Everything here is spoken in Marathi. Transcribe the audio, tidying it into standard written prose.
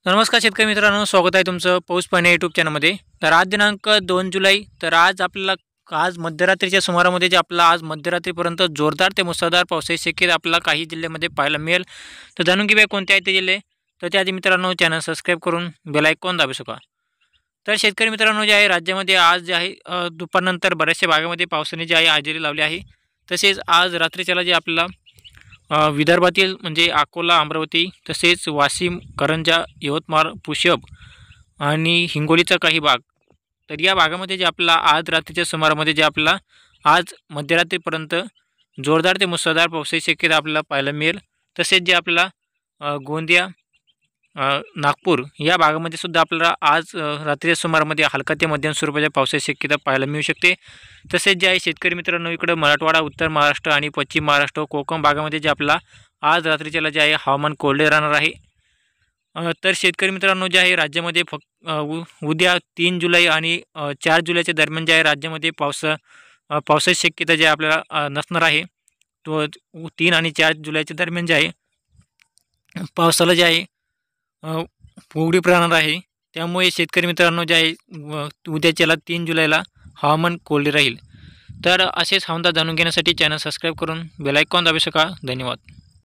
नमस्कार शेतकरी मित्रांनो, स्वागत आहे तुमचं पाऊस पाणी यूट्यूब चॅनलमध्ये। तर आज दिनांक 2 जुलै। तर आज आपल्याला आज मध्यरात्रीच्या सुमारामध्ये जे आपला आज मध्यरात्रीपर्यंत जोरदार ते मुसळधार पावसाची शक्यता आपल्याला काही जिल्ह्यामध्ये पाहायला मिळेल। तर जाणून घेऊया कोणते आहेत ते जिल्हे। तर त्याआधी मित्रांनो चॅनल सबस्क्राईब करून बेल आयकॉन दाबू शका। तर शेतकरी मित्रांनो जे आहे राज्यामध्ये आज जे आहे दुपारनंतर बऱ्याचशा भागामध्ये पावसाने जे आहे हजेरी लावली आहे। तसेच आज रात्रीच्याला जे आपल्याला विदर्भातील म्हणजे अकोला, अमरावती तसेच वाशिम, करंजा, यवतमाळ, पुसद आणि हिंगोलीचा काही भाग। तर या भागामध्ये जे आपला आज रात्रीच्या सुमारामध्ये जे आपला आज मध्यरात्रीपर्यंत जोरदार ते मुसळधार पावसाची शक्यता आपल्याला पाहायला मिळेल। तसेच जे आपला गोंदिया, नागपूर या भागामध्ये सुद्धा आपल्याला आज रात्रीच्या सुमारामध्ये हलका ते मध्यम स्वरूपाच्या पावसाची शक्यता पाहायला मिळू शकते। तसेच जे आहे शेतकरी मित्रांनो इकडे मराठवाडा, उत्तर महाराष्ट्र आणि पश्चिम महाराष्ट्र, कोकण भागामध्ये जे आपला आज रात्रीच्याला जे आहे हवामान कोरडे राहणार आहे। तर शेतकरी मित्रांनो जे आहे राज्यामध्ये उद्या 3 जुलै आणि 4 जुलैच्या दरम्यान जे आहे राज्यामध्ये पावसाची शक्यता जे आपल्याला नसणार आहे। तो 3 आणि 4 जुलैच्या दरम्यान जे आहे पावसाला जे आहे उघडीप राहणार आहे। त्यामुळे शेतकरी मित्रांनो जे आहे उद्याच्याला 3 जुलैला हवामान कोरडे राहील। तर असेच हवामान जाणून घेण्यासाठी चॅनल सबस्क्राईब करून बेल आयकॉन दाबू शका। धन्यवाद।